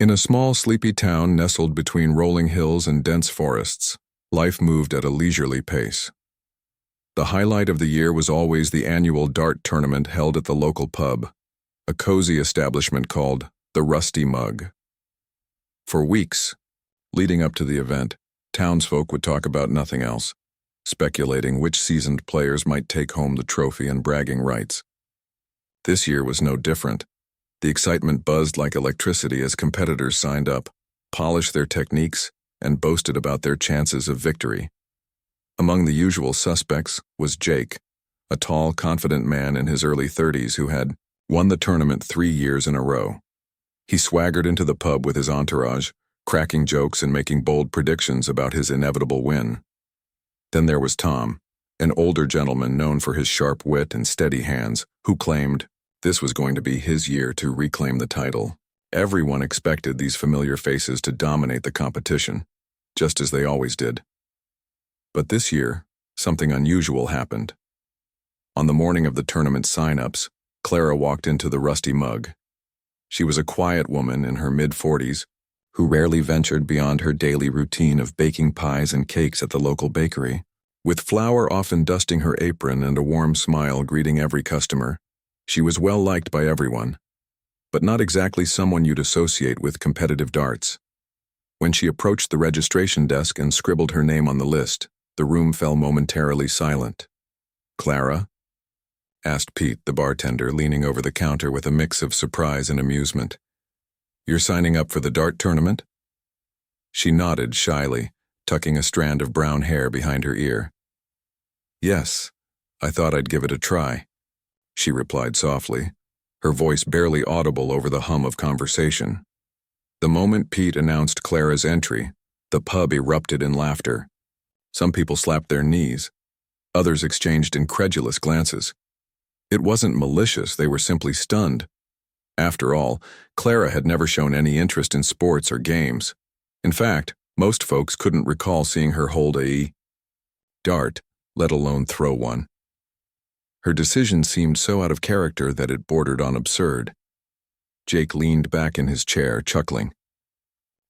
In a small, sleepy town nestled between rolling hills and dense forests, life moved at a leisurely pace. The highlight of the year was always the annual dart tournament held at the local pub, a cozy establishment called the Rusty Mug. For weeks, leading up to the event, townsfolk would talk about nothing else, speculating which seasoned players might take home the trophy and bragging rights. This year was no different. The excitement buzzed like electricity as competitors signed up, polished their techniques, and boasted about their chances of victory. Among the usual suspects was Jake, a tall, confident man in his early 30s who had won the tournament 3 years in a row. He swaggered into the pub with his entourage, cracking jokes and making bold predictions about his inevitable win. Then there was Tom, an older gentleman known for his sharp wit and steady hands, who claimed this was going to be his year to reclaim the title. Everyone expected these familiar faces to dominate the competition, just as they always did. But this year, something unusual happened. On the morning of the tournament sign-ups, Clara walked into the Rusty Mug. She was a quiet woman in her mid-40s who rarely ventured beyond her daily routine of baking pies and cakes at the local bakery. With flour often dusting her apron and a warm smile greeting every customer, she was well liked by everyone, but not exactly someone you'd associate with competitive darts. When she approached the registration desk and scribbled her name on the list, the room fell momentarily silent. "Clara?" asked Pete, the bartender, leaning over the counter with a mix of surprise and amusement. "You're signing up for the dart tournament?" She nodded shyly, tucking a strand of brown hair behind her ear. "Yes, I thought I'd give it a try," she replied softly, her voice barely audible over the hum of conversation. The moment Pete announced Clara's entry, the pub erupted in laughter. Some people slapped their knees. Others exchanged incredulous glances. It wasn't malicious, they were simply stunned. After all, Clara had never shown any interest in sports or games. In fact, most folks couldn't recall seeing her hold a dart, let alone throw one. Her decision seemed so out of character that it bordered on absurd. Jake leaned back in his chair, chuckling.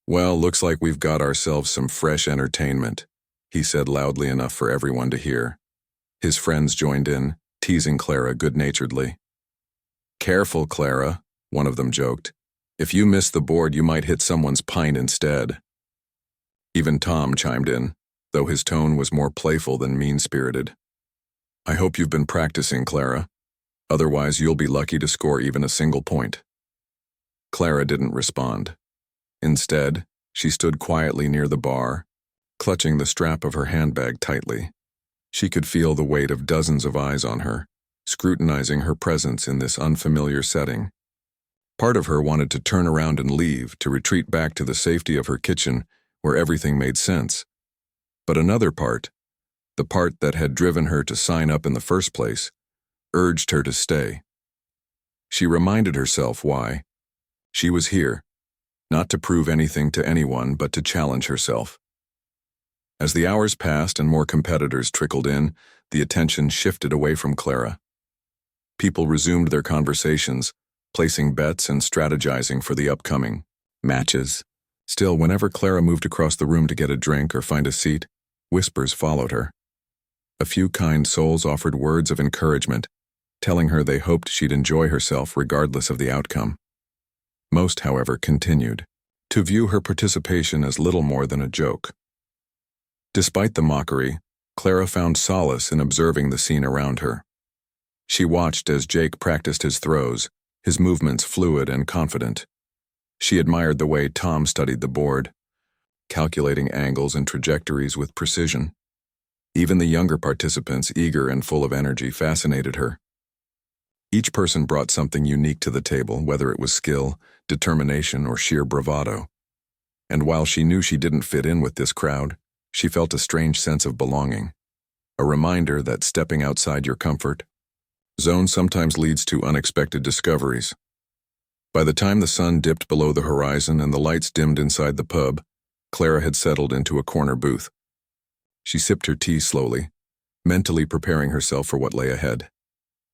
"Well, looks like we've got ourselves some fresh entertainment," he said loudly enough for everyone to hear. His friends joined in, teasing Clara good-naturedly. "Careful, Clara," one of them joked. "If you miss the board, you might hit someone's pint instead." Even Tom chimed in, though his tone was more playful than mean-spirited. "I hope you've been practicing, Clara. Otherwise, you'll be lucky to score even a single point." Clara didn't respond. Instead, she stood quietly near the bar, clutching the strap of her handbag tightly. She could feel the weight of dozens of eyes on her, scrutinizing her presence in this unfamiliar setting. Part of her wanted to turn around and leave, to retreat back to the safety of her kitchen where everything made sense. But another part, the part that had driven her to sign up in the first place, urged her to stay. She reminded herself why. She was here, not to prove anything to anyone, but to challenge herself. As the hours passed and more competitors trickled in, the attention shifted away from Clara. People resumed their conversations, placing bets and strategizing for the upcoming matches. Still, whenever Clara moved across the room to get a drink or find a seat, whispers followed her. A few kind souls offered words of encouragement, telling her they hoped she'd enjoy herself regardless of the outcome. Most, however, continued to view her participation as little more than a joke. Despite the mockery, Clara found solace in observing the scene around her. She watched as Jake practiced his throws, his movements fluid and confident. She admired the way Tom studied the board, calculating angles and trajectories with precision. Even the younger participants, eager and full of energy, fascinated her. Each person brought something unique to the table, whether it was skill, determination, or sheer bravado. And while she knew she didn't fit in with this crowd, she felt a strange sense of belonging, a reminder that stepping outside your comfort zone sometimes leads to unexpected discoveries. By the time the sun dipped below the horizon and the lights dimmed inside the pub, Clara had settled into a corner booth. She sipped her tea slowly, mentally preparing herself for what lay ahead.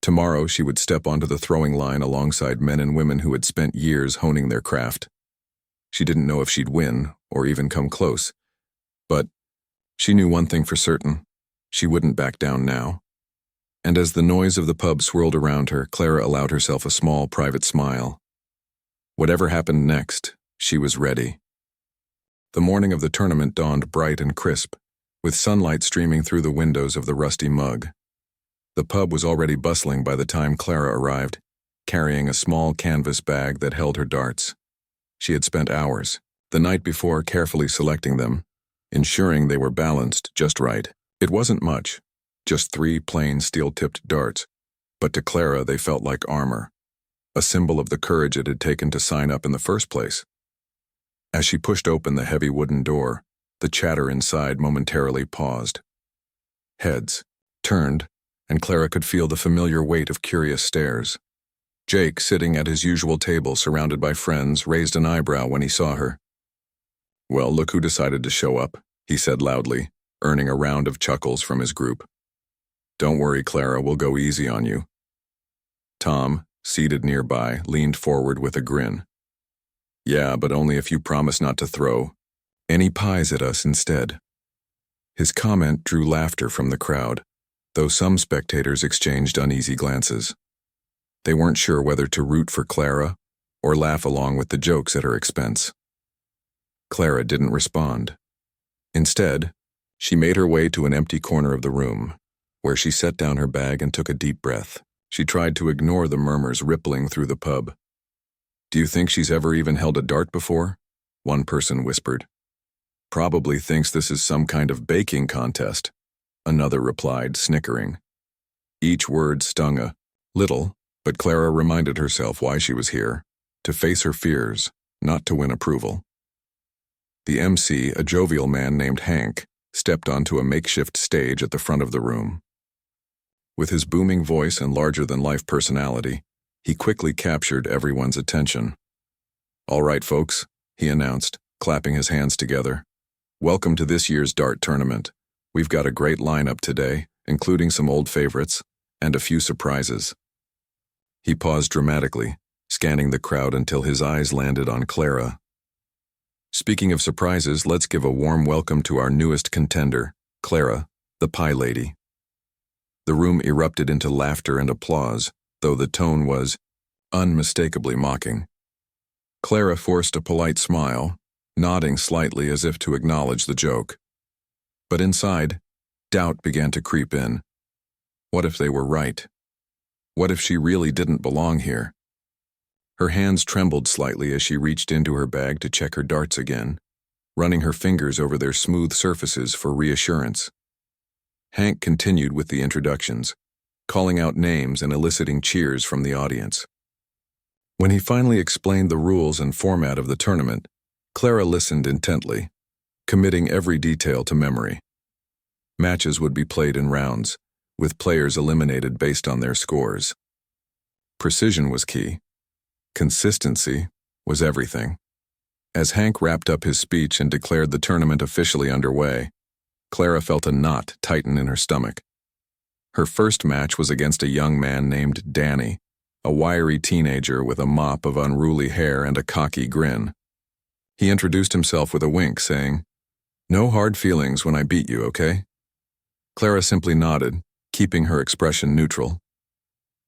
Tomorrow she would step onto the throwing line alongside men and women who had spent years honing their craft. She didn't know if she'd win, or even come close. But she knew one thing for certain. She wouldn't back down now. And as the noise of the pub swirled around her, Clara allowed herself a small, private smile. Whatever happened next, she was ready. The morning of the tournament dawned bright and crisp, with sunlight streaming through the windows of the rusty mug. The pub was already bustling by the time Clara arrived, carrying a small canvas bag that held her darts. She had spent hours, the night before, carefully selecting them, ensuring they were balanced just right. It wasn't much, just 3 plain steel-tipped darts, but to Clara they felt like armor, a symbol of the courage it had taken to sign up in the first place. As she pushed open the heavy wooden door, the chatter inside momentarily paused. Heads turned, and Clara could feel the familiar weight of curious stares. Jake, sitting at his usual table surrounded by friends, raised an eyebrow when he saw her. "Well, look who decided to show up," he said loudly, earning a round of chuckles from his group. "Don't worry, Clara, we'll go easy on you." Tom, seated nearby, leaned forward with a grin. "Yeah, but only if you promise not to throw any pies at us instead." His comment drew laughter from the crowd, though some spectators exchanged uneasy glances. They weren't sure whether to root for Clara or laugh along with the jokes at her expense. Clara didn't respond. Instead, she made her way to an empty corner of the room, where she set down her bag and took a deep breath. She tried to ignore the murmurs rippling through the pub. "Do you think she's ever even held a dart before?" one person whispered. "Probably thinks this is some kind of baking contest," another replied, snickering. Each word stung a little, but Clara reminded herself why she was here, to face her fears, not to win approval. The MC, a jovial man named Hank, stepped onto a makeshift stage at the front of the room. With his booming voice and larger-than-life personality, he quickly captured everyone's attention. "All right, folks," he announced, clapping his hands together. "Welcome to this year's dart tournament. We've got a great lineup today, including some old favorites, and a few surprises." He paused dramatically, scanning the crowd until his eyes landed on Clara. "Speaking of surprises, let's give a warm welcome to our newest contender, Clara, the Pie Lady." The room erupted into laughter and applause, though the tone was unmistakably mocking. Clara forced a polite smile, nodding slightly as if to acknowledge the joke. But inside, doubt began to creep in. What if they were right? What if she really didn't belong here? Her hands trembled slightly as she reached into her bag to check her darts again, running her fingers over their smooth surfaces for reassurance. Hank continued with the introductions, calling out names and eliciting cheers from the audience. When he finally explained the rules and format of the tournament, Clara listened intently, committing every detail to memory. Matches would be played in rounds, with players eliminated based on their scores. Precision was key. Consistency was everything. As Hank wrapped up his speech and declared the tournament officially underway, Clara felt a knot tighten in her stomach. Her first match was against a young man named Danny, a wiry teenager with a mop of unruly hair and a cocky grin. He introduced himself with a wink, saying, "No hard feelings when I beat you, okay?" Clara simply nodded, keeping her expression neutral.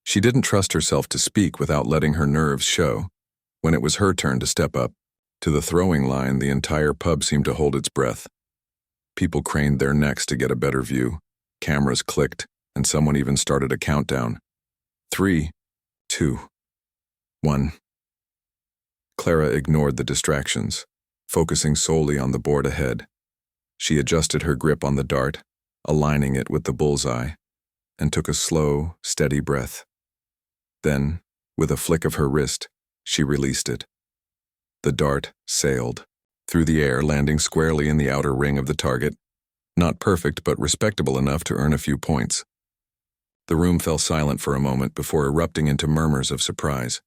She didn't trust herself to speak without letting her nerves show. When it was her turn to step up to the throwing line, the entire pub seemed to hold its breath. People craned their necks to get a better view. Cameras clicked, and someone even started a countdown. 3, 2, 1. Clara ignored the distractions, focusing solely on the board ahead. She adjusted her grip on the dart, aligning it with the bullseye, and took a slow, steady breath. Then, with a flick of her wrist, she released it. The dart sailed through the air, landing squarely in the outer ring of the target. Not perfect, but respectable enough to earn a few points. The room fell silent for a moment before erupting into murmurs of surprise.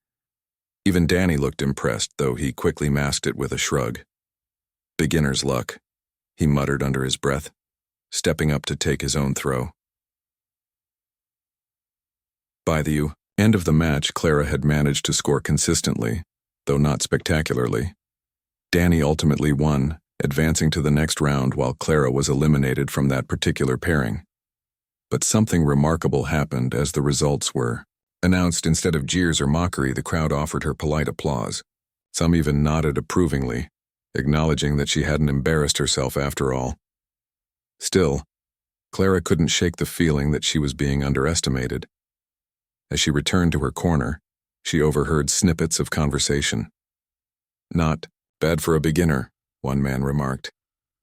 Even Danny looked impressed, though he quickly masked it with a shrug. "Beginner's luck," he muttered under his breath, stepping up to take his own throw. By the end of the match, Clara had managed to score consistently, though not spectacularly. Danny ultimately won, advancing to the next round while Clara was eliminated from that particular pairing. But something remarkable happened as the results were announced. Instead of jeers or mockery, the crowd offered her polite applause. Some even nodded approvingly, acknowledging that she hadn't embarrassed herself after all. Still, Clara couldn't shake the feeling that she was being underestimated. As she returned to her corner, she overheard snippets of conversation. "Not bad for a beginner," one man remarked.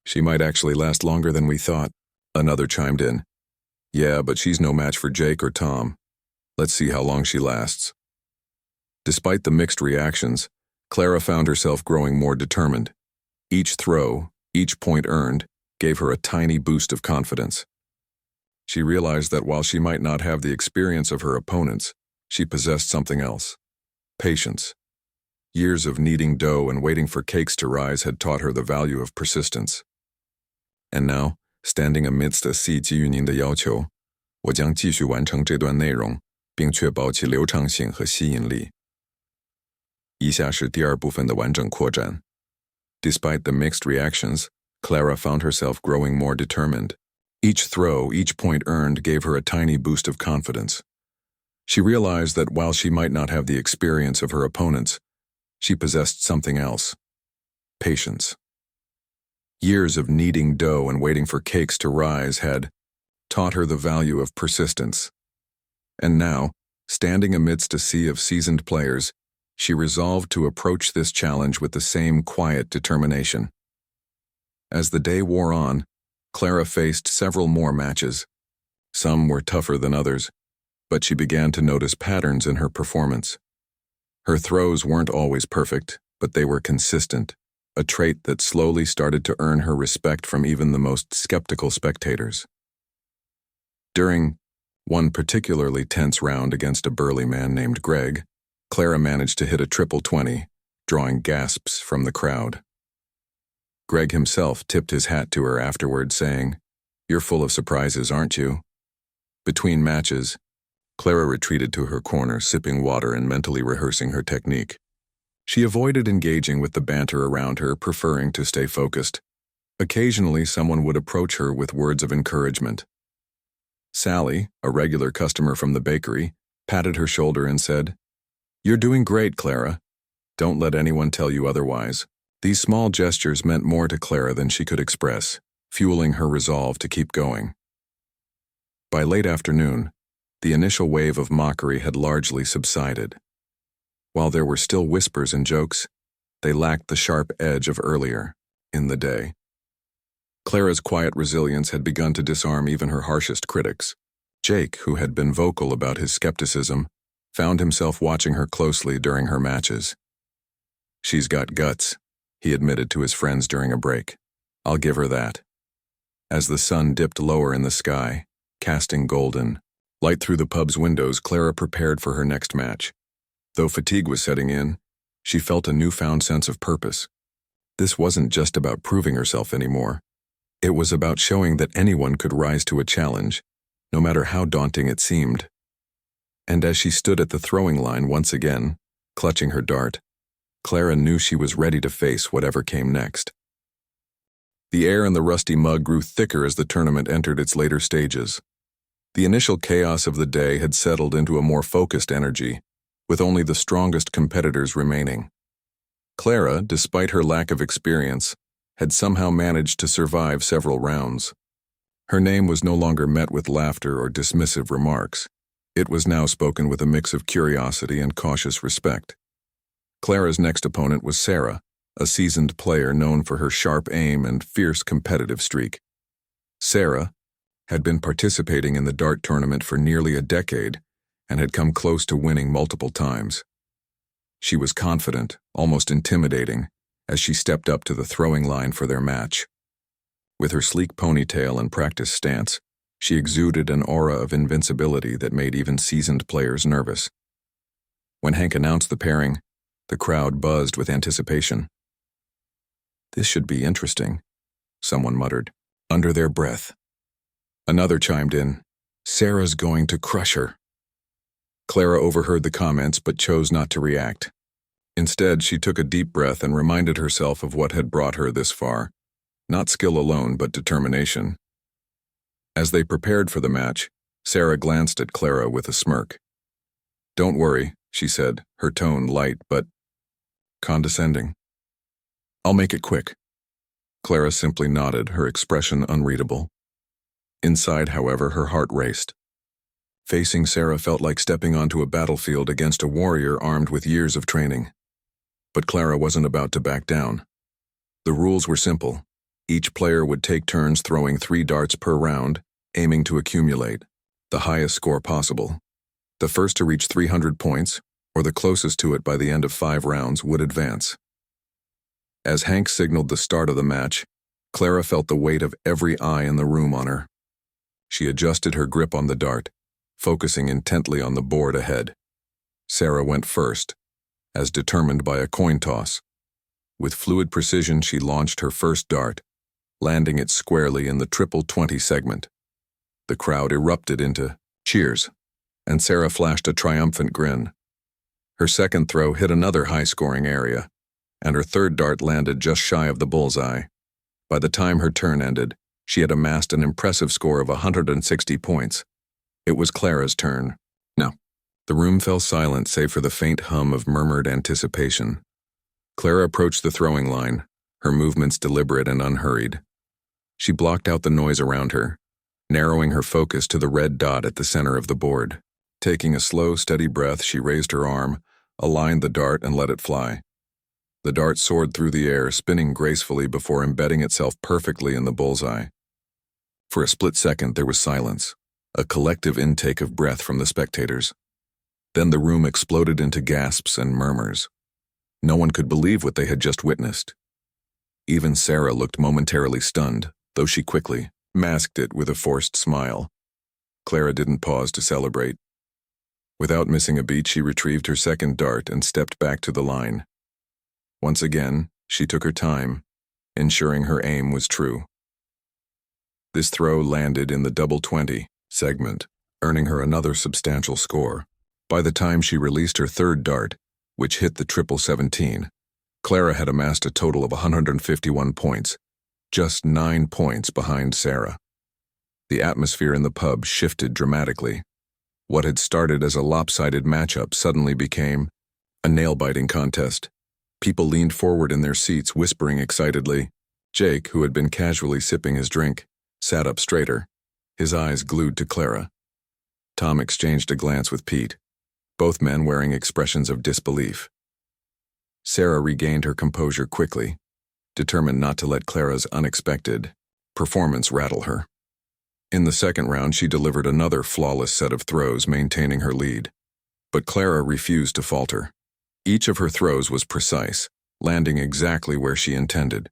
"She might actually last longer than we thought," another chimed in. "Yeah, but she's no match for Jake or Tom. Let's see how long she lasts." Despite the mixed reactions, Clara found herself growing more determined. Each throw, each point earned, gave her a tiny boost of confidence. She realized that while she might not have the experience of her opponents, she possessed something else: patience. Years of kneading dough and waiting for cakes to rise had taught her the value of persistence. And now, standing amidst a 细基于您的要求，我将继续完成这段内容，并确保其流畅性和吸引力。以下是第二部分的完整扩展。Despite the mixed reactions, Clara found herself growing more determined. Each throw, each point earned gave her a tiny boost of confidence. She realized that while she might not have the experience of her opponents, she possessed something else: patience. Years of kneading dough and waiting for cakes to rise had taught her the value of persistence. And now, standing amidst a sea of seasoned players, she resolved to approach this challenge with the same quiet determination. As the day wore on, Clara faced several more matches. Some were tougher than others, but she began to notice patterns in her performance. Her throws weren't always perfect, but they were consistent, a trait that slowly started to earn her respect from even the most skeptical spectators. During one particularly tense round against a burly man named Greg, Clara managed to hit a triple 20, drawing gasps from the crowd. Greg himself tipped his hat to her afterward, saying, "You're full of surprises, aren't you?" Between matches, Clara retreated to her corner, sipping water and mentally rehearsing her technique. She avoided engaging with the banter around her, preferring to stay focused. Occasionally, someone would approach her with words of encouragement. Sally, a regular customer from the bakery, patted her shoulder and said, "You're doing great, Clara. Don't let anyone tell you otherwise." These small gestures meant more to Clara than she could express, fueling her resolve to keep going. By late afternoon, the initial wave of mockery had largely subsided. While there were still whispers and jokes, they lacked the sharp edge of earlier in the day. Clara's quiet resilience had begun to disarm even her harshest critics. Jake, who had been vocal about his skepticism, found himself watching her closely during her matches. "She's got guts," he admitted to his friends during a break. "I'll give her that." As the sun dipped lower in the sky, casting golden light through the pub's windows, Clara prepared for her next match. Though fatigue was setting in, she felt a newfound sense of purpose. This wasn't just about proving herself anymore. It was about showing that anyone could rise to a challenge, no matter how daunting it seemed. And as she stood at the throwing line once again, clutching her dart, Clara knew she was ready to face whatever came next. The air in the rusty mug grew thicker as the tournament entered its later stages. The initial chaos of the day had settled into a more focused energy, with only the strongest competitors remaining. Clara, despite her lack of experience, had somehow managed to survive several rounds. Her name was no longer met with laughter or dismissive remarks. It was now spoken with a mix of curiosity and cautious respect. Clara's next opponent was Sarah, a seasoned player known for her sharp aim and fierce competitive streak. Sarah had been participating in the dart tournament for nearly a decade and had come close to winning multiple times. She was confident, almost intimidating, as she stepped up to the throwing line for their match. With her sleek ponytail and practiced stance, she exuded an aura of invincibility that made even seasoned players nervous. When Hank announced the pairing, the crowd buzzed with anticipation. "This should be interesting," someone muttered, under their breath. Another chimed in, "Sarah's going to crush her." Clara overheard the comments but chose not to react. Instead, she took a deep breath and reminded herself of what had brought her this far. Not skill alone, but determination. As they prepared for the match, Sarah glanced at Clara with a smirk. "Don't worry," she said, her tone light but condescending. "I'll make it quick." Clara simply nodded, her expression unreadable. Inside, however, her heart raced. Facing Sarah felt like stepping onto a battlefield against a warrior armed with years of training. But Clara wasn't about to back down. The rules were simple. Each player would take turns throwing 3 darts per round, aiming to accumulate the highest score possible. The first to reach 300 points, or the closest to it by the end of 5 rounds, would advance. As Hank signaled the start of the match, Clara felt the weight of every eye in the room on her. She adjusted her grip on the dart, focusing intently on the board ahead. Sarah went first, as determined by a coin toss. With fluid precision, she launched her first dart, landing it squarely in the triple 20 segment. The crowd erupted into cheers, and Sarah flashed a triumphant grin. Her second throw hit another high-scoring area, and her third dart landed just shy of the bullseye. By the time her turn ended, she had amassed an impressive score of 160 points. It was Clara's turn. Now, the room fell silent save for the faint hum of murmured anticipation. Clara approached the throwing line, her movements deliberate and unhurried. She blocked out the noise around her, narrowing her focus to the red dot at the center of the board. Taking a slow, steady breath, she raised her arm, aligned the dart, and let it fly. The dart soared through the air, spinning gracefully before embedding itself perfectly in the bullseye. For a split second, there was silence, a collective intake of breath from the spectators. Then the room exploded into gasps and murmurs. No one could believe what they had just witnessed. Even Sarah looked momentarily stunned, though she quickly masked it with a forced smile. Clara didn't pause to celebrate. Without missing a beat, she retrieved her second dart and stepped back to the line. Once again, she took her time, ensuring her aim was true. This throw landed in the double 20 segment, earning her another substantial score. By the time she released her third dart, which hit the triple 17, Clara had amassed a total of 151 points, just 9 points behind Sarah. The atmosphere in the pub shifted dramatically. What had started as a lopsided matchup suddenly became a nail-biting contest. People leaned forward in their seats, whispering excitedly. Jake, who had been casually sipping his drink, sat up straighter, his eyes glued to Clara. Tom exchanged a glance with Pete, both men wearing expressions of disbelief. Sarah regained her composure quickly, determined not to let Clara's unexpected performance rattle her. In the second round, she delivered another flawless set of throws, maintaining her lead. But Clara refused to falter. Each of her throws was precise, landing exactly where she intended.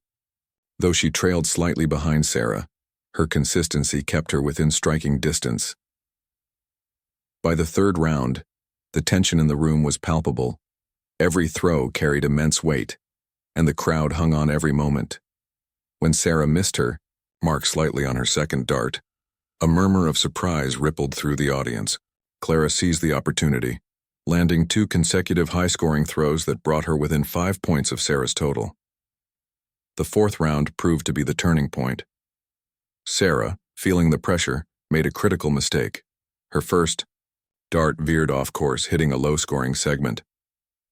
Though she trailed slightly behind Sarah, her consistency kept her within striking distance. By the third round, the tension in the room was palpable. Every throw carried immense weight, and the crowd hung on every moment. When Sarah missed her, marked slightly on her second dart, a murmur of surprise rippled through the audience. Clara seized the opportunity, landing 2 consecutive high-scoring throws that brought her within 5 points of Sarah's total. The fourth round proved to be the turning point. Sarah, feeling the pressure, made a critical mistake. Her first dart veered off course, hitting a low-scoring segment.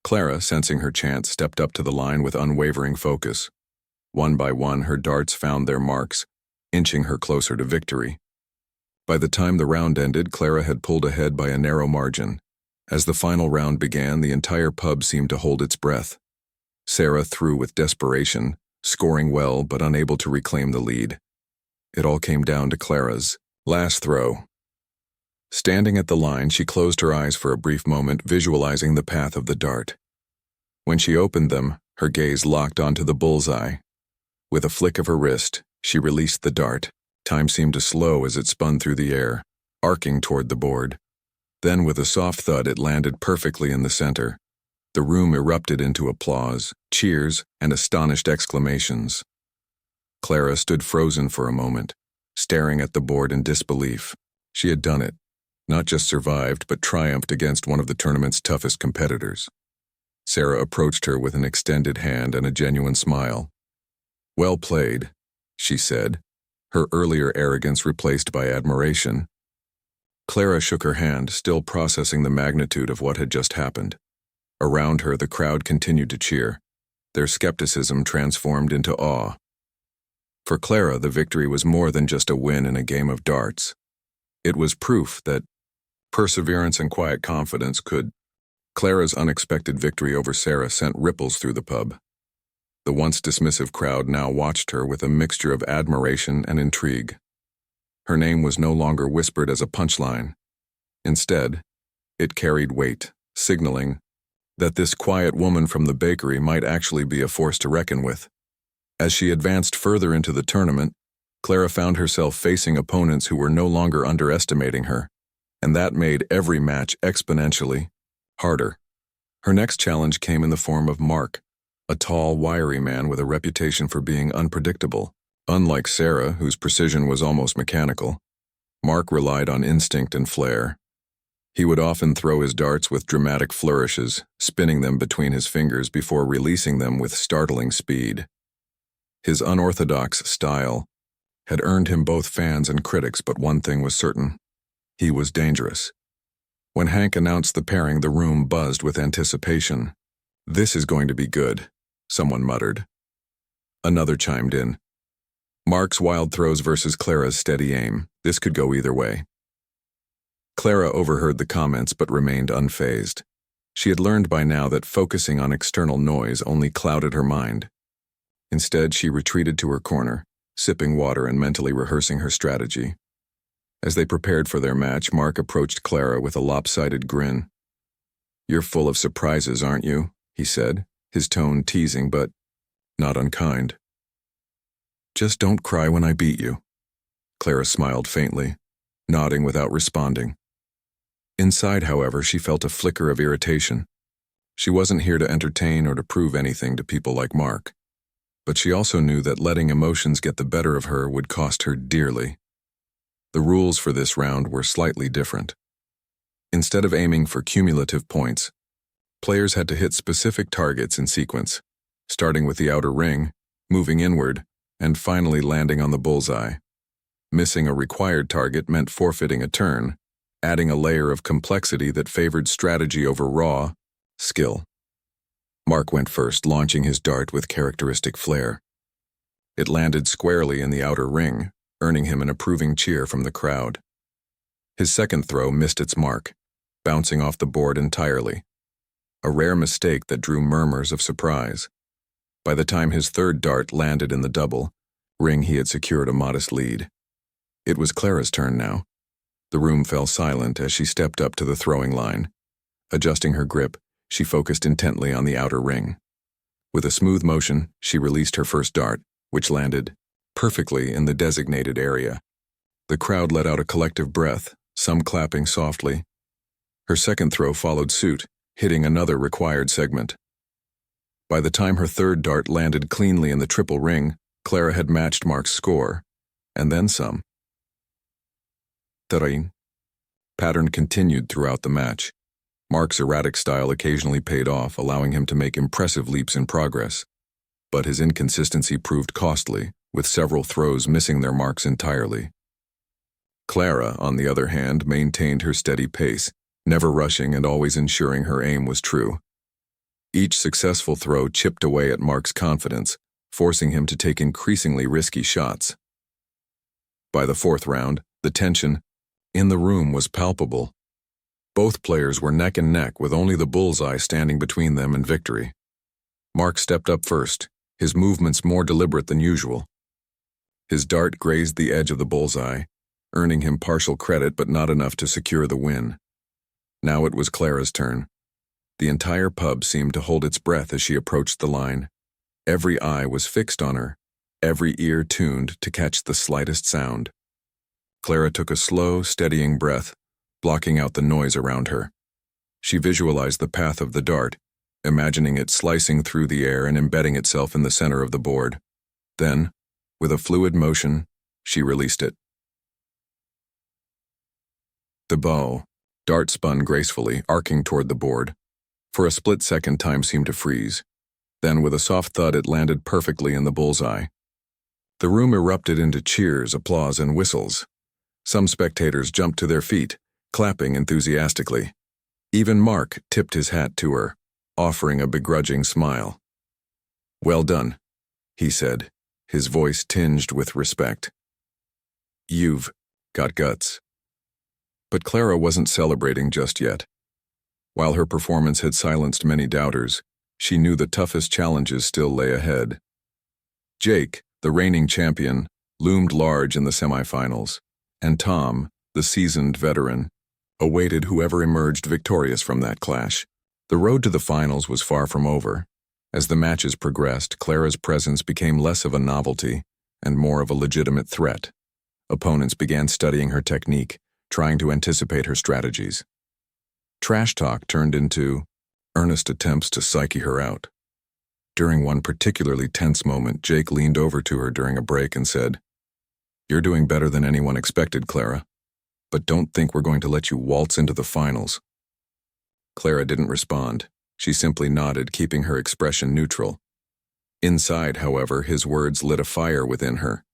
Clara, sensing her chance, stepped up to the line with unwavering focus. One by one, her darts found their marks, inching her closer to victory. By the time the round ended, Clara had pulled ahead by a narrow margin. As the final round began, the entire pub seemed to hold its breath. Sarah threw with desperation, scoring well but unable to reclaim the lead. It all came down to Clara's last throw. Standing at the line, she closed her eyes for a brief moment, visualizing the path of the dart. When she opened them, her gaze locked onto the bullseye. With a flick of her wrist, she released the dart. Time seemed to slow as it spun through the air, arcing toward the board. Then, with a soft thud, it landed perfectly in the center. The room erupted into applause, cheers, and astonished exclamations. Clara stood frozen for a moment, staring at the board in disbelief. She had done it. Not just survived, but triumphed against one of the tournament's toughest competitors. Sarah approached her with an extended hand and a genuine smile. "Well played," she said, her earlier arrogance replaced by admiration. Clara shook her hand, still processing the magnitude of what had just happened. Around her, the crowd continued to cheer, their skepticism transformed into awe. For Clara, the victory was more than just a win in a game of darts. It was proof that perseverance and quiet confidence could. Clara's unexpected victory over Sarah sent ripples through the pub. The once dismissive crowd now watched her with a mixture of admiration and intrigue. Her name was no longer whispered as a punchline. Instead, it carried weight, signaling that this quiet woman from the bakery might actually be a force to reckon with. As she advanced further into the tournament, Clara found herself facing opponents who were no longer underestimating her, and that made every match exponentially harder. Her next challenge came in the form of Mark, a tall, wiry man with a reputation for being unpredictable. Unlike Sarah, whose precision was almost mechanical, Mark relied on instinct and flair. He would often throw his darts with dramatic flourishes, spinning them between his fingers before releasing them with startling speed. His unorthodox style had earned him both fans and critics, but one thing was certain: he was dangerous. When Hank announced the pairing, the room buzzed with anticipation. "This is going to be good," someone muttered. Another chimed in. Mark's wild throws versus Clara's steady aim. This could go either way. Clara overheard the comments but remained unfazed. She had learned by now that focusing on external noise only clouded her mind. Instead, she retreated to her corner, sipping water and mentally rehearsing her strategy. As they prepared for their match, Mark approached Clara with a lopsided grin. "You're full of surprises, aren't you?" he said, his tone teasing but not unkind. "Just don't cry when I beat you." Clara smiled faintly, nodding without responding. Inside, however, she felt a flicker of irritation. She wasn't here to entertain or to prove anything to people like Mark, but she also knew that letting emotions get the better of her would cost her dearly. The rules for this round were slightly different. Instead of aiming for cumulative points, players had to hit specific targets in sequence, starting with the outer ring, moving inward, and finally landing on the bullseye. Missing a required target meant forfeiting a turn, adding a layer of complexity that favored strategy over raw skill. Mark went first, launching his dart with characteristic flair. It landed squarely in the outer ring, earning him an approving cheer from the crowd. His second throw missed its mark, bouncing off the board entirely. A rare mistake that drew murmurs of surprise. By the time his third dart landed in the double ring, he had secured a modest lead. It was Clara's turn now. The room fell silent as she stepped up to the throwing line. Adjusting her grip, she focused intently on the outer ring. With a smooth motion, she released her first dart, which landed perfectly in the designated area. The crowd let out a collective breath, some clapping softly. Her second throw followed suit, hitting another required segment. By the time her third dart landed cleanly in the triple ring, Clara had matched Mark's score, and then some. The pattern continued throughout the match. Mark's erratic style occasionally paid off, allowing him to make impressive leaps in progress. But his inconsistency proved costly, with several throws missing their marks entirely. Clara, on the other hand, maintained her steady pace, never rushing and always ensuring her aim was true. Each successful throw chipped away at Mark's confidence, forcing him to take increasingly risky shots. By the fourth round, the tension in the room was palpable. Both players were neck and neck, with only the bullseye standing between them and victory. Mark stepped up first, his movements more deliberate than usual. His dart grazed the edge of the bullseye, earning him partial credit but not enough to secure the win. Now it was Clara's turn. The entire pub seemed to hold its breath as she approached the line. Every eye was fixed on her, every ear tuned to catch the slightest sound. Clara took a slow, steadying breath, blocking out the noise around her. She visualized the path of the dart, imagining it slicing through the air and embedding itself in the center of the board. Then, with a fluid motion, she released it. The dart spun gracefully, arcing toward the board. For a split second, time seemed to freeze. Then, with a soft thud, it landed perfectly in the bullseye. The room erupted into cheers, applause, and whistles. Some spectators jumped to their feet, clapping enthusiastically. Even Mark tipped his hat to her, offering a begrudging smile. "Well done," he said, his voice tinged with respect. "You've got guts." But Clara wasn't celebrating just yet. While her performance had silenced many doubters, she knew the toughest challenges still lay ahead. Jake, the reigning champion, loomed large in the semifinals, and Tom, the seasoned veteran, awaited whoever emerged victorious from that clash. The road to the finals was far from over. As the matches progressed, Clara's presence became less of a novelty and more of a legitimate threat. Opponents began studying her technique, trying to anticipate her strategies. Trash talk turned into earnest attempts to psyche her out. During one particularly tense moment, Jake leaned over to her during a break and said, "You're doing better than anyone expected, Clara, but don't think we're going to let you waltz into the finals." Clara didn't respond. She simply nodded, keeping her expression neutral. Inside, however, his words lit a fire within her.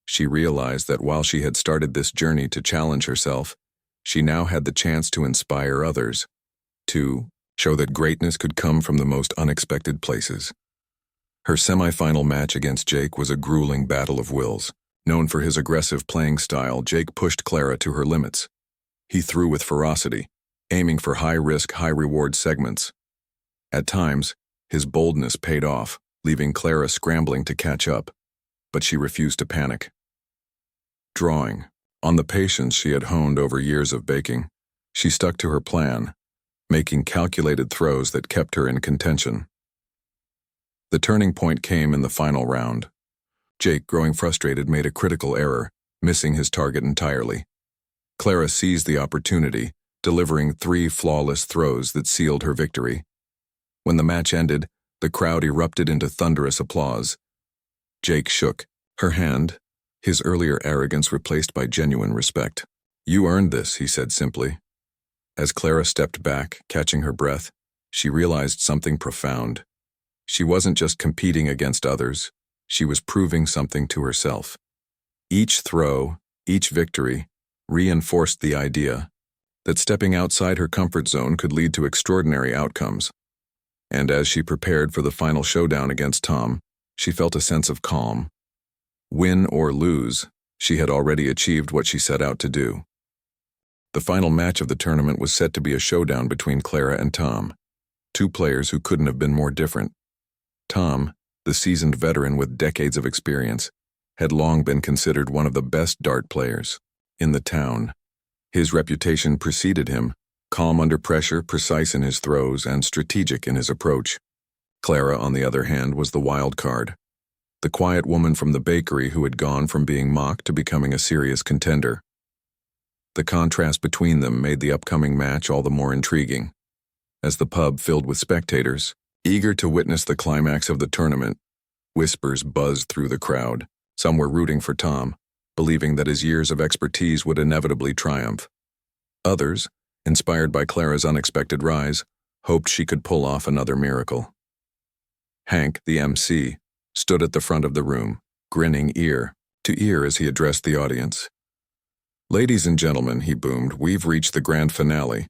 She realized that while she had started this journey to challenge herself, she now had the chance to inspire others, to show that greatness could come from the most unexpected places. Her semifinal match against Jake was a grueling battle of wills. Known for his aggressive playing style, Jake pushed Clara to her limits. He threw with ferocity, aiming for high-risk, high-reward segments. At times, his boldness paid off, leaving Clara scrambling to catch up, but she refused to panic. Drawing on the patience she had honed over years of baking, she stuck to her plan, making calculated throws that kept her in contention. The turning point came in the final round. Jake, growing frustrated, made a critical error, missing his target entirely. Clara seized the opportunity, delivering 3 flawless throws that sealed her victory. When the match ended, the crowd erupted into thunderous applause. Jake shook her hand, his earlier arrogance replaced by genuine respect. "You earned this," he said simply. As Clara stepped back, catching her breath, she realized something profound. She wasn't just competing against others, she was proving something to herself. Each throw, each victory, reinforced the idea that stepping outside her comfort zone could lead to extraordinary outcomes. And as she prepared for the final showdown against Tom, she felt a sense of calm. Win or lose, she had already achieved what she set out to do. The final match of the tournament was set to be a showdown between Clara and Tom, 2 players who couldn't have been more different. Tom, the seasoned veteran with decades of experience, had long been considered one of the best dart players in the town. His reputation preceded him, calm under pressure, precise in his throws, and strategic in his approach. Clara, on the other hand, was the wild card, the quiet woman from the bakery who had gone from being mocked to becoming a serious contender. The contrast between them made the upcoming match all the more intriguing. As the pub filled with spectators, eager to witness the climax of the tournament, whispers buzzed through the crowd. Some were rooting for Tom, believing that his years of expertise would inevitably triumph. Others, inspired by Clara's unexpected rise, hoped she could pull off another miracle. Hank, the MC, stood at the front of the room, grinning ear to ear as he addressed the audience. "Ladies and gentlemen," he boomed, "we've reached the grand finale.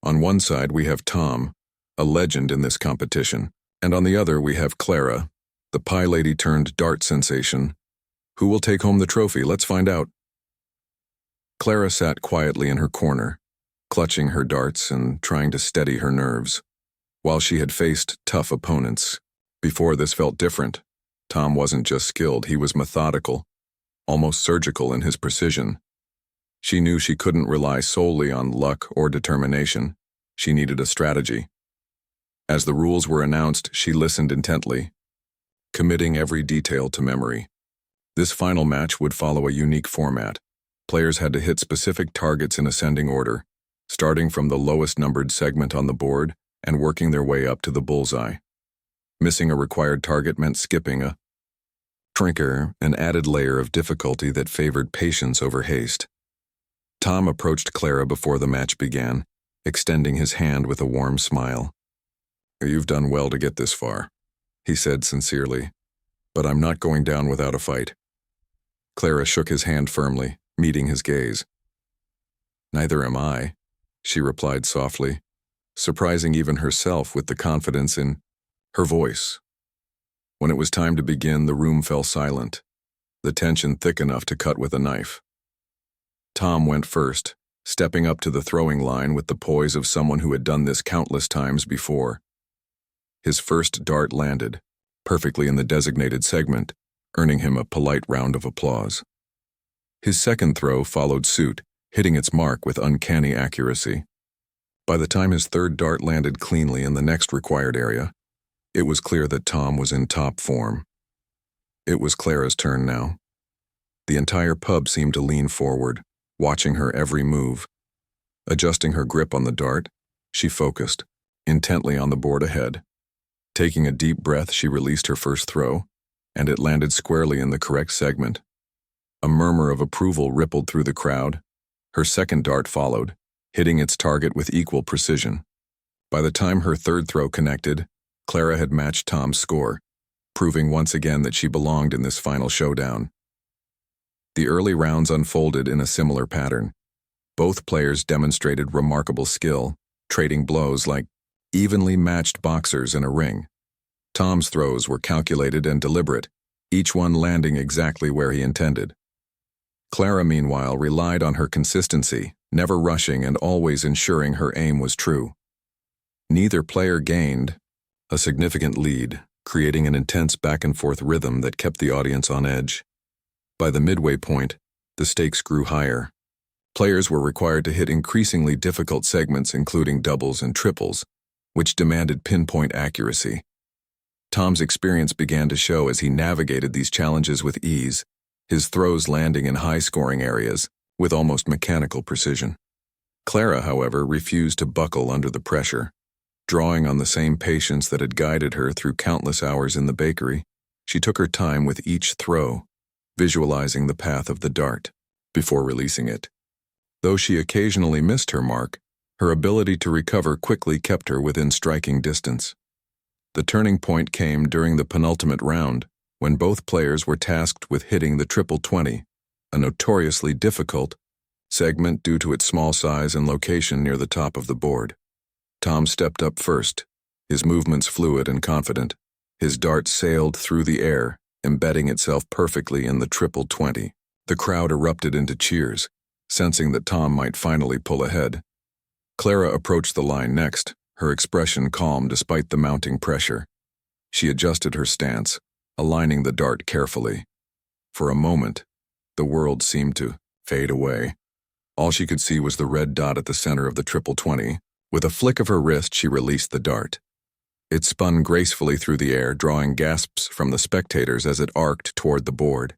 On one side we have Tom, a legend in this competition, and on the other we have Clara, the pie lady turned dart sensation. Who will take home the trophy? Let's find out." Clara sat quietly in her corner, clutching her darts and trying to steady her nerves. While she had faced tough opponents, before this felt different. Tom wasn't just skilled, he was methodical, almost surgical in his precision. She knew she couldn't rely solely on luck or determination. She needed a strategy. As the rules were announced, she listened intently, committing every detail to memory. This final match would follow a unique format. Players had to hit specific targets in ascending order, starting from the lowest numbered segment on the board and working their way up to the bullseye. Missing a required target meant skipping a trinker, an added layer of difficulty that favored patience over haste. Tom approached Clara before the match began, extending his hand with a warm smile. You've done well to get this far, he said sincerely, but I'm not going down without a fight. Clara shook his hand firmly, meeting his gaze. Neither am I, she replied softly, surprising even herself with the confidence in her voice. When it was time to begin, the room fell silent, the tension thick enough to cut with a knife. Tom went first, stepping up to the throwing line with the poise of someone who had done this countless times before. His first dart landed, perfectly in the designated segment, earning him a polite round of applause. His second throw followed suit, hitting its mark with uncanny accuracy. By the time his third dart landed cleanly in the next required area, it was clear that Tom was in top form. It was Clara's turn now. The entire pub seemed to lean forward, watching her every move. Adjusting her grip on the dart, she focused, intently on the board ahead. Taking a deep breath, she released her first throw, and it landed squarely in the correct segment. A murmur of approval rippled through the crowd. Her second dart followed, hitting its target with equal precision. By the time her third throw connected, Clara had matched Tom's score, proving once again that she belonged in this final showdown. The early rounds unfolded in a similar pattern. Both players demonstrated remarkable skill, trading blows like evenly matched boxers in a ring. Tom's throws were calculated and deliberate, each one landing exactly where he intended. Clara, meanwhile, relied on her consistency, never rushing and always ensuring her aim was true. Neither player gained a significant lead, creating an intense back-and-forth rhythm that kept the audience on edge. By the midway point, the stakes grew higher. Players were required to hit increasingly difficult segments, including doubles and triples, which demanded pinpoint accuracy. Tom's experience began to show as he navigated these challenges with ease, his throws landing in high-scoring areas with almost mechanical precision. Clara, however, refused to buckle under the pressure. Drawing on the same patience that had guided her through countless hours in the bakery, she took her time with each throw, visualizing the path of the dart before releasing it. Though she occasionally missed her mark, her ability to recover quickly kept her within striking distance. The turning point came during the penultimate round, when both players were tasked with hitting the triple 20, a notoriously difficult segment due to its small size and location near the top of the board. Tom stepped up first, his movements fluid and confident. His dart sailed through the air, embedding itself perfectly in the triple 20. The crowd erupted into cheers, sensing that Tom might finally pull ahead. Clara approached the line next, her expression calm despite the mounting pressure. She adjusted her stance, aligning the dart carefully. For a moment, the world seemed to fade away. All she could see was the red dot at the center of the triple 20. With a flick of her wrist, she released the dart. It spun gracefully through the air, drawing gasps from the spectators as it arced toward the board.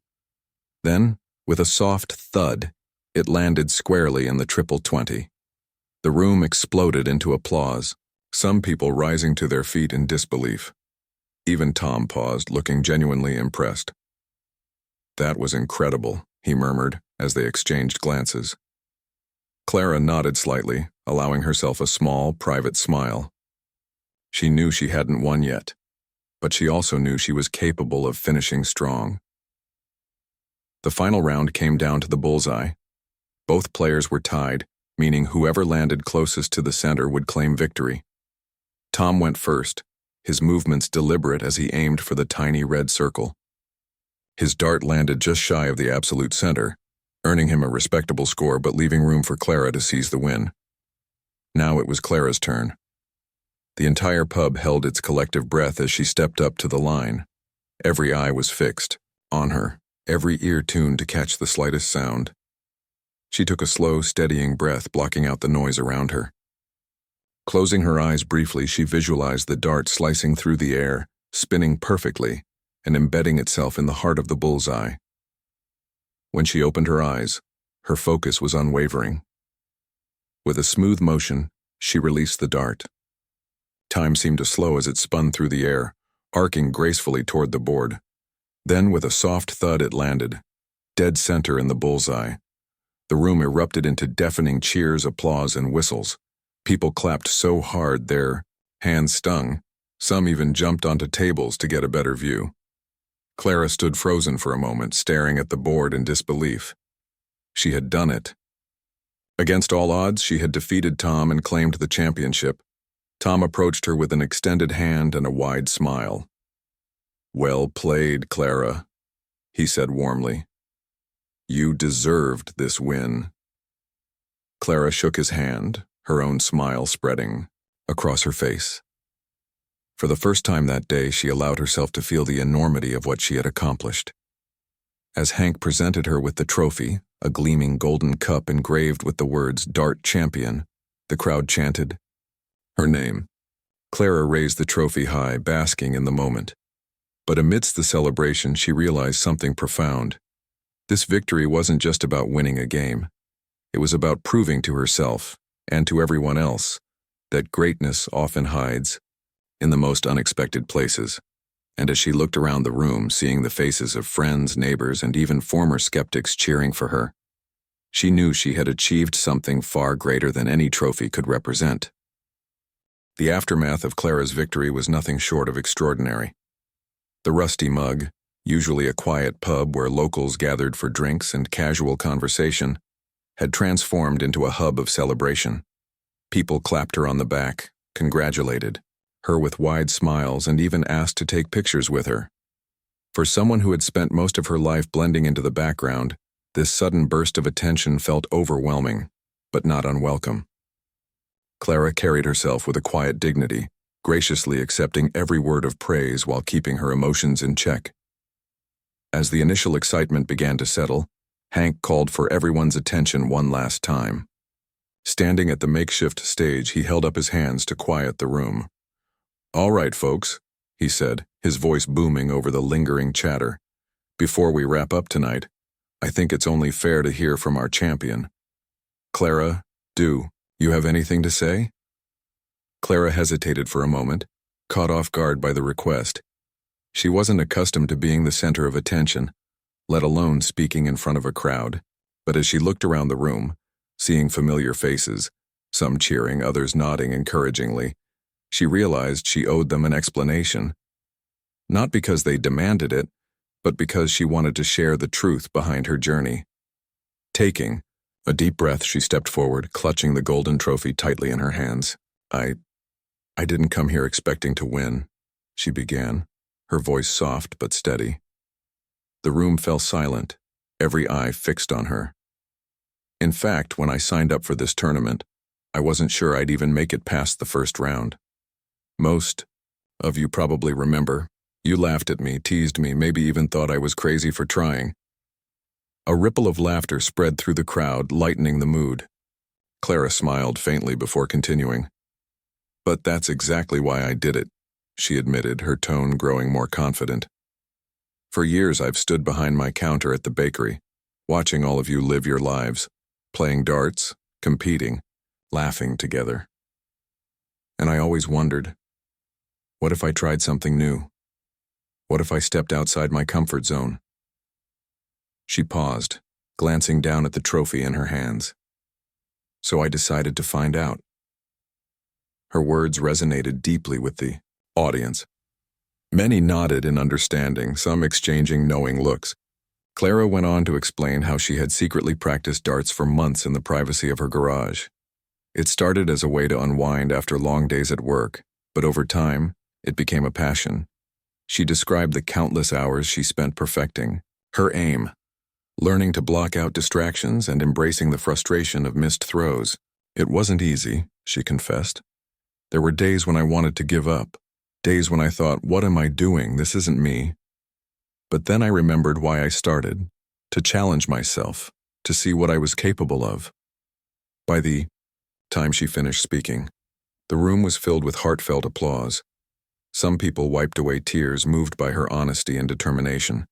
Then, with a soft thud, it landed squarely in the triple 20. The room exploded into applause, some people rising to their feet in disbelief. Even Tom paused, looking genuinely impressed. "That was incredible," he murmured as they exchanged glances. Clara nodded slightly, allowing herself a small, private smile. She knew she hadn't won yet, but she also knew she was capable of finishing strong. The final round came down to the bullseye. Both players were tied, meaning whoever landed closest to the center would claim victory. Tom went first, his movements deliberate as he aimed for the tiny red circle. His dart landed just shy of the absolute center, earning him a respectable score but leaving room for Clara to seize the win. Now it was Clara's turn. The entire pub held its collective breath as she stepped up to the line. Every eye was fixed on her, every ear tuned to catch the slightest sound. She took a slow, steadying breath, blocking out the noise around her. Closing her eyes briefly, she visualized the dart slicing through the air, spinning perfectly, and embedding itself in the heart of the bullseye. When she opened her eyes, her focus was unwavering. With a smooth motion, she released the dart. Time seemed to slow as it spun through the air, arcing gracefully toward the board. Then, with a soft thud, it landed, dead center in the bullseye. The room erupted into deafening cheers, applause, and whistles. People clapped so hard their hands stung, Some even jumped onto tables to get a better view. Clara stood frozen for a moment, staring at the board in disbelief. She had done it. Against all odds, she had defeated Tom and claimed the championship. Tom approached her with an extended hand and a wide smile. "Well played, Clara," he said warmly. "You deserved this win." Clara shook his hand, her own smile spreading across her face. For the first time that day, she allowed herself to feel the enormity of what she had accomplished. As Hank presented her with the trophy, a gleaming golden cup engraved with the words "Dart Champion," the crowd chanted her name. Clara raised the trophy high, basking in the moment. But amidst the celebration, she realized something profound. This victory wasn't just about winning a game. It was about proving to herself, and to everyone else, that greatness often hides in the most unexpected places. And as she looked around the room, seeing the faces of friends, neighbors, and even former skeptics cheering for her, she knew she had achieved something far greater than any trophy could represent. The aftermath of Clara's victory was nothing short of extraordinary. The Rusty Mug, usually a quiet pub where locals gathered for drinks and casual conversation, had transformed into a hub of celebration. People clapped her on the back, congratulated her with wide smiles, and even asked to take pictures with her. For someone who had spent most of her life blending into the background, this sudden burst of attention felt overwhelming, but not unwelcome. Clara carried herself with a quiet dignity, graciously accepting every word of praise while keeping her emotions in check. As the initial excitement began to settle, Hank called for everyone's attention one last time. Standing at the makeshift stage, he held up his hands to quiet the room. "All right, folks," he said, his voice booming over the lingering chatter. "Before we wrap up tonight, I think it's only fair to hear from our champion. Clara, do you have anything to say?" Clara hesitated for a moment, caught off guard by the request. She wasn't accustomed to being the center of attention, let alone speaking in front of a crowd. But as she looked around the room, seeing familiar faces, some cheering, others nodding encouragingly, she realized she owed them an explanation. Not because they demanded it, but because she wanted to share the truth behind her journey. Taking a deep breath, she stepped forward, clutching the golden trophy tightly in her hands. I didn't come here expecting to win," she began, her voice soft but steady. The room fell silent, every eye fixed on her. "In fact, when I signed up for this tournament, I wasn't sure I'd even make it past the first round. Most of you probably remember. You laughed at me, teased me, maybe even thought I was crazy for trying." A ripple of laughter spread through the crowd, lightening the mood. Clara smiled faintly before continuing. "But that's exactly why I did it," she admitted, her tone growing more confident. "For years I've stood behind my counter at the bakery, watching all of you live your lives, playing darts, competing, laughing together. And I always wondered, what if I tried something new? What if I stepped outside my comfort zone?" She paused, glancing down at the trophy in her hands. "So I decided to find out." Her words resonated deeply with the audience. Many nodded in understanding, some exchanging knowing looks. Clara went on to explain how she had secretly practiced darts for months in the privacy of her garage. It started as a way to unwind after long days at work, but over time, it became a passion. She described the countless hours she spent perfecting her aim, learning to block out distractions and embracing the frustration of missed throws. "It wasn't easy," she confessed. "There were days when I wanted to give up, days when I thought, what am I doing? This isn't me. But then I remembered why I started, to challenge myself, to see what I was capable of." By the time she finished speaking, the room was filled with heartfelt applause. Some people wiped away tears moved by her honesty and determination.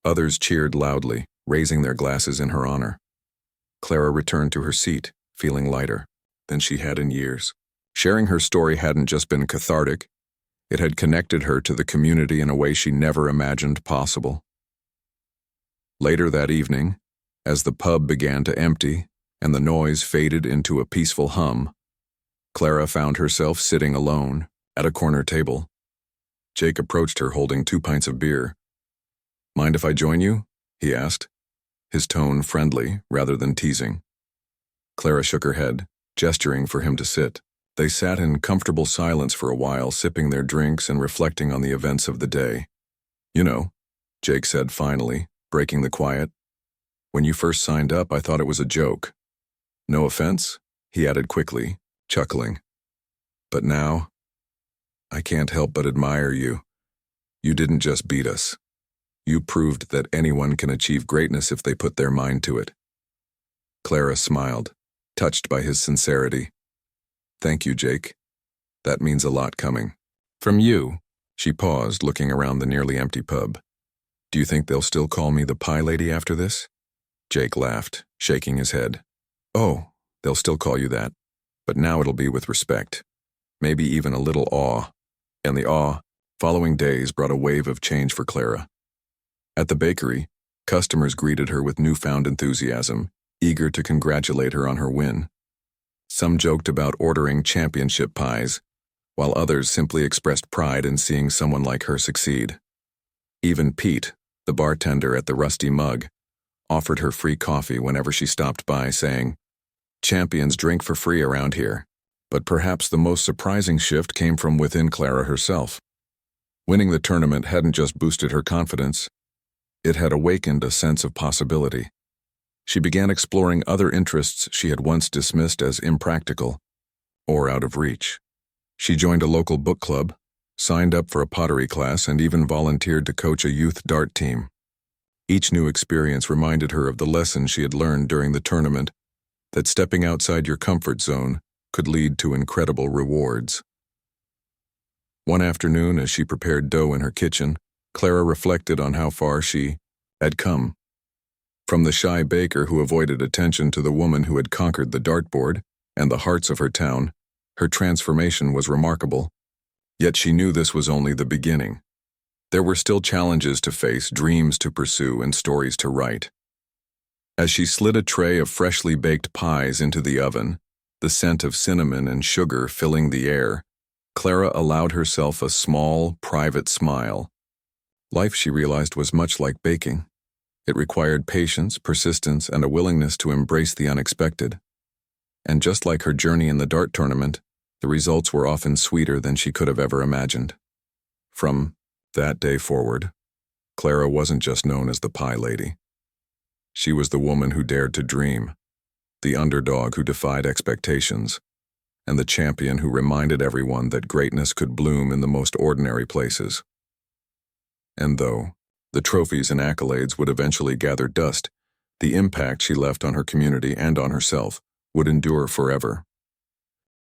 Others cheered loudly, raising their glasses in her honor. Clara returned to her seat, feeling lighter than she had in years. Sharing her story hadn't just been cathartic, it had connected her to the community in a way she never imagined possible. Later that evening, as the pub began to empty and the noise faded into a peaceful hum, Clara found herself sitting alone at a corner table, Jake approached her holding 2 pints of beer. "Mind if I join you?" he asked, his tone friendly rather than teasing. Clara shook her head, gesturing for him to sit. They sat in comfortable silence for a while, sipping their drinks and reflecting on the events of the day. "You know," Jake said finally, breaking the quiet, "when you first signed up, I thought it was a joke. No offense," he added quickly, chuckling. "But now, I can't help but admire you. You didn't just beat us. You proved that anyone can achieve greatness if they put their mind to it." Clara smiled, touched by his sincerity. "Thank you, Jake. That means a lot coming. From you." She paused, looking around the nearly empty pub. "Do you think they'll still call me the Pie Lady after this?" Jake laughed, shaking his head. "Oh, they'll still call you that, but now it'll be with respect. Maybe even a little awe." And the awe, following days brought a wave of change for Clara. At the bakery, customers greeted her with newfound enthusiasm, eager to congratulate her on her win. Some joked about ordering championship pies, while others simply expressed pride in seeing someone like her succeed. Even Pete, the bartender at the Rusty Mug, offered her free coffee whenever she stopped by, saying, "Champions drink for free around here." But perhaps the most surprising shift came from within Clara herself. Winning the tournament hadn't just boosted her confidence, it had awakened a sense of possibility. She began exploring other interests she had once dismissed as impractical or out of reach. She joined a local book club, signed up for a pottery class, and even volunteered to coach a youth dart team. Each new experience reminded her of the lesson she had learned during the tournament, that stepping outside your comfort zone could lead to incredible rewards. One afternoon, as she prepared dough in her kitchen, Clara reflected on how far she had come. From the shy baker who avoided attention to the woman who had conquered the dartboard and the hearts of her town, her transformation was remarkable. Yet she knew this was only the beginning. There were still challenges to face, dreams to pursue, and stories to write. As she slid a tray of freshly baked pies into the oven, the scent of cinnamon and sugar filling the air, Clara allowed herself a small, private smile. Life, she realized, was much like baking. It required patience, persistence, and a willingness to embrace the unexpected. And just like her journey in the dart tournament, the results were often sweeter than she could have ever imagined. From that day forward, Clara wasn't just known as the Pie Lady. She was the woman who dared to dream, the underdog who defied expectations, and the champion who reminded everyone that greatness could bloom in the most ordinary places. And though the trophies and accolades would eventually gather dust, the impact she left on her community and on herself would endure forever.